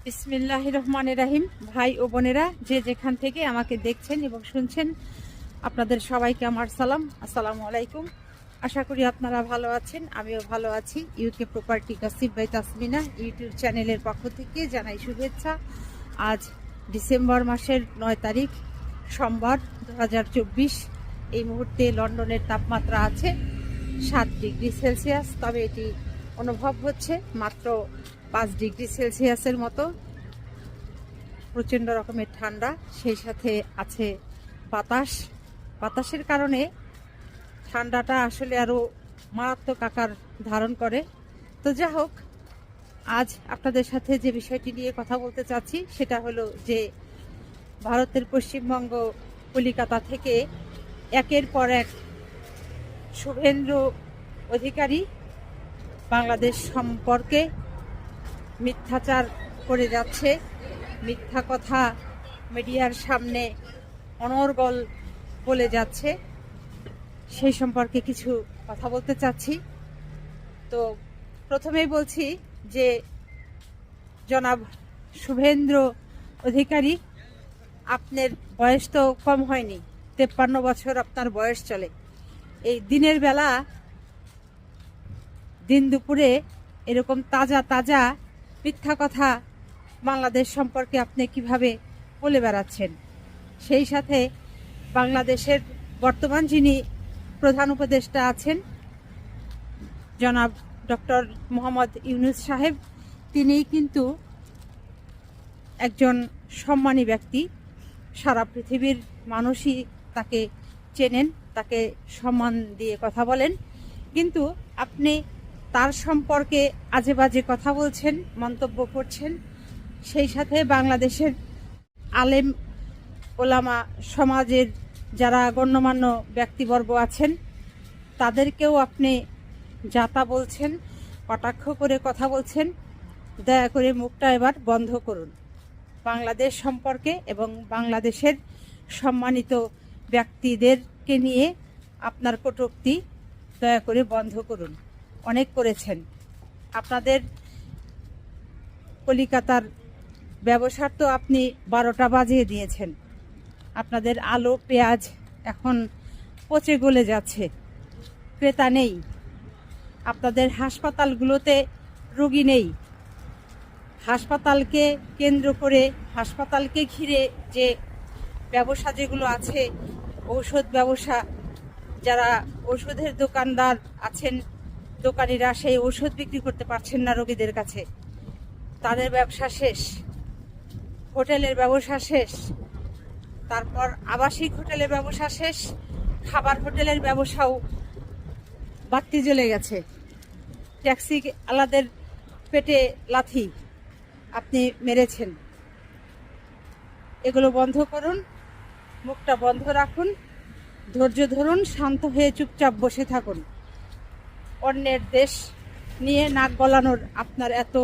বিসমিল্লাহির রহমানির রহিম। ভাই ও বোনেরা, যে যেখান থেকে আমাকে দেখছেন এবং শুনছেন, আপনাদের সবাইকে আমার সালাম, আসসালামু আলাইকুম। আশা করি আপনারা ভালো আছেন, আমিও ভালো আছি। UK property gossip by Tasmina YouTube চ্যানেলের পক্ষ থেকে জানাই শুভেচ্ছা। আজ ডিসেম্বর মাসের 9 তারিখ সোমবার 2024। এই মুহূর্তে লন্ডনের তাপমাত্রা আছে 7 ডিগ্রি সেলসিয়াস, তবে এটি অনুভব হচ্ছে মাত্র 5 ডিগ্রি সেলসিয়াসের মতো। প্রচণ্ড রকমের ঠান্ডা, সেই সাথে আছে বাতাসের কারণে ঠান্ডাটা আসলে আরও মারাত্মক আকার ধারণ করে। তো যা হোক, আজ আপনাদের সাথে যে বিষয়টি নিয়ে কথা বলতে চাচ্ছি সেটা হলো যে ভারতের পশ্চিমবঙ্গ কলিকাতা থেকে একের পর এক শুভেন্দ্র অধিকারী বাংলাদেশ সম্পর্কে মিথ্যাচার করে যাচ্ছে, মিথ্যা কথা মিডিয়ার সামনে অনর্গল বলে যাচ্ছে। সেই সম্পর্কে কিছু কথা বলতে চাচ্ছি। তো প্রথমেই বলছি যে জনাব শুভেন্দ্র অধিকারী, আপনার বয়স তো কম হয়নি, 53 বছর আপনার বয়স চলে। এই দিনের বেলা দিন দুপুরে এরকম তাজা তাজা মিথ্যা কথা বাংলাদেশ সম্পর্কে আপনি কিভাবে বলে বেড়াচ্ছেন? সেই সাথে বাংলাদেশের বর্তমান যিনি প্রধান উপদেষ্টা আছেন জনাব ডক্টর মোহাম্মদ ইউনূস সাহেব, তিনিই কিন্তু একজন সম্মানী ব্যক্তি। সারা পৃথিবীর মানুষই তাকে চেনেন, তাকে সম্মান দিয়ে কথা বলেন, কিন্তু আপনি তার সম্পর্কে আজে বাজে কথা বলছেন, মন্তব্য করছেন। সেই সাথে বাংলাদেশের আলেম ওলামা সমাজের যারা গণ্যমান্য ব্যক্তিবর্গ আছেন তাদেরকেও আপনি যাতা বলছেন, কটাক্ষ করে কথা বলছেন। দয়া করে মুখটা এবার বন্ধ করুন। বাংলাদেশ সম্পর্কে এবং বাংলাদেশের সম্মানিত ব্যক্তিদেরকে নিয়ে আপনার কটূক্তি দয়া করে বন্ধ করুন। অনেক করেছেন। আপনাদের কলিকাতার ব্যবসার তো আপনি 12টা বাজিয়ে দিয়েছেন। আপনাদের আলু পেঁয়াজ এখন পচে গলে যাচ্ছে, ক্রেতা নেই। আপনাদের হাসপাতালগুলোতে রোগী নেই। হাসপাতালকে কেন্দ্র করে, হাসপাতালকে ঘিরে যে ব্যবসা যেগুলো আছে, ঔষধ ব্যবসা, যারা ওষুধের দোকানদার আছেন, দোকানিরা সেই ওষুধ বিক্রি করতে পারছেন না রোগীদের কাছে, তাদের ব্যবসা শেষ। হোটেলের ব্যবসা শেষ, তারপর আবাসিক হোটেলের ব্যবসা শেষ, খাবার হোটেলের ব্যবসাও বাড়তি জ্বলে গেছে। ট্যাক্সি আলাদের পেটে লাথি আপনি মেরেছেন। এগুলো বন্ধ করুন, মুখটা বন্ধ রাখুন, ধৈর্য ধরুন, শান্ত হয়ে চুপচাপ বসে থাকুন। অন্যের দেশ নিয়ে নাক গলানোর আপনার এত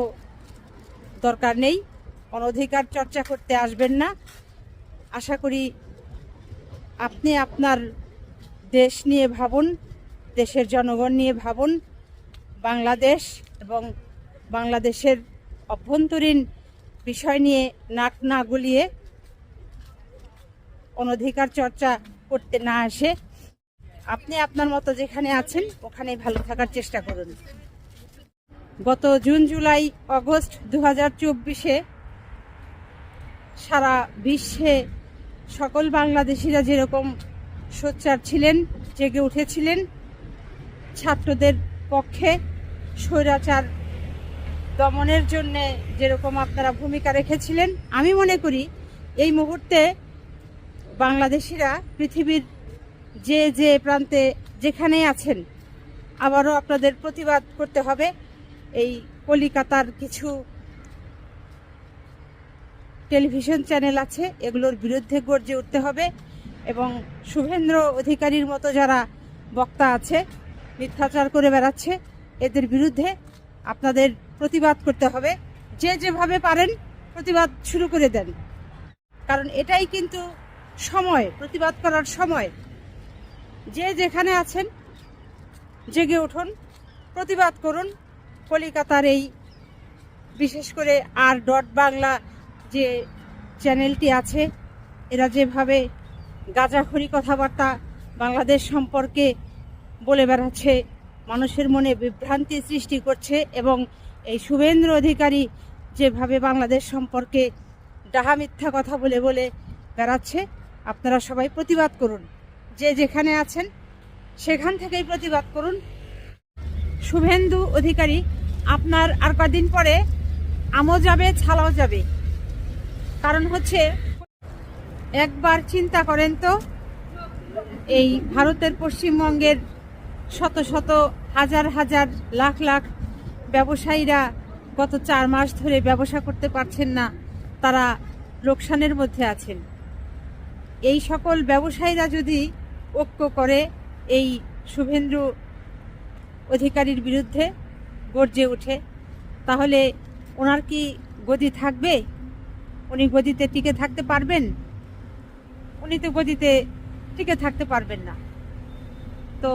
দরকার নেই। অনধিকার চর্চা করতে আসবেন না। আশা করি আপনি আপনার দেশ নিয়ে ভাবুন, দেশের জনগণ নিয়ে ভাবুন। বাংলাদেশ এবং বাংলাদেশের অভ্যন্তরীণ বিষয় নিয়ে নাক না গলিয়ে অনধিকার চর্চা করতে না আসে আপনি আপনার মতো যেখানে আছেন ওখানে ভালো থাকার চেষ্টা করুন। গত জুন জুলাই আগস্ট 2024-এ সারা বিশ্বে সকল বাংলাদেশিরা যেরকম সোচ্চার ছিলেন, জেগে উঠেছিলেন ছাত্রদের পক্ষে, স্বৈরাচার দমনের জন্য যেরকম আপনারা ভূমিকা রেখেছিলেন, আমি মনে করি এই মুহূর্তে বাংলাদেশিরা পৃথিবীর যে যে প্রান্তে যেখানে আছেন আবারও আপনাদের প্রতিবাদ করতে হবে। এই কলিকাতার কিছু টেলিভিশন চ্যানেল আছে, এগুলোর বিরুদ্ধে গর্জে উঠতে হবে এবং শুভেন্দ্র অধিকারীর মতো যারা বক্তা আছে, মিথ্যাচার করে বেড়াচ্ছে, এদের বিরুদ্ধে আপনাদের প্রতিবাদ করতে হবে। যে যেভাবে পারেন প্রতিবাদ শুরু করে দেন, কারণ এটাই কিন্তু সময়, প্রতিবাদ করার সময়। যে যেখানে আছেন জেগে উঠুন, প্রতিবাদ করুন। কলিকাতার এই বিশেষ করে আর ডট বাংলা যে চ্যানেলটি আছে, এরা যেভাবে গাঁজাখড়ি কথাবার্তা বাংলাদেশ সম্পর্কে বলে বেড়াচ্ছে, মানুষের মনে বিভ্রান্তি সৃষ্টি করছে, এবং এই শুভেন্দু অধিকারী যেভাবে বাংলাদেশ সম্পর্কে ডাহা মিথ্যা কথা বলে বলে বেড়াচ্ছে, আপনারা সবাই প্রতিবাদ করুন। যে যেখানে আছেন সেখান থেকেই প্রতিবাদ করুন। শুভেন্দু অধিকারী, আপনার আর কদিন পরে আমও যাবে, ছালাও যাবে। কারণ হচ্ছে, একবার চিন্তা করেন তো, এই ভারতের পশ্চিমবঙ্গের শত শত হাজার হাজার লাখ লাখ ব্যবসায়ীরা গত 4 মাস ধরে ব্যবসা করতে পারছেন না, তারা লোকসানের মধ্যে আছেন। এই সকল ব্যবসায়ীরা যদি ঐক্য করে এই শুভেন্দু অধিকারীর বিরুদ্ধে গর্জে ওঠে, তাহলে ওনার কি গদি থাকবে? উনি গদিতে টিকে থাকতে পারবেন? উনি তো গদিতে টিকে থাকতে পারবেন না। তো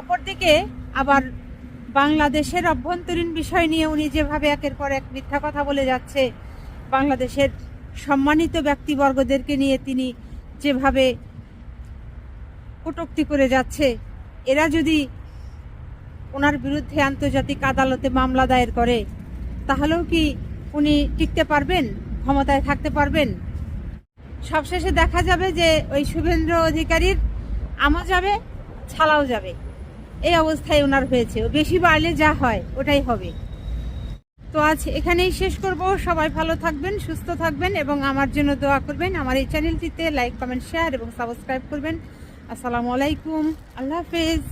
অপরদিকে আবার বাংলাদেশের অভ্যন্তরীণ বিষয় নিয়ে উনি যেভাবে একের পর এক মিথ্যা কথা বলে যাচ্ছে, বাংলাদেশের সম্মানিত ব্যক্তিবর্গদেরকে নিয়ে তিনি যেভাবে কটূক্তি করে যাচ্ছে, এরা যদি ওনার বিরুদ্ধে আন্তর্জাতিক আদালতে মামলা দায়ের করে, তাহলেও কি উনি টিকতে পারবেন, ক্ষমতায় থাকতে পারবেন? সবশেষে দেখা যাবে যে ওই শুভেন্দু অধিকারীর আমও যাবে, ছালাও যাবে। এই অবস্থায় ওনার হয়েছে। বেশি বাড়লে যা হয় ওটাই হবে। তো আজ এখানেই শেষ করব। সবাই ভালো থাকবেন, সুস্থ থাকবেন এবং আমার জন্য দোয়া করবেন। আমার এই চ্যানেলটিতে লাইক, কমেন্ট, শেয়ার এবং সাবস্ক্রাইব করবেন। আসসালামু আলাইকুম, আল্লাহ হাফেজ।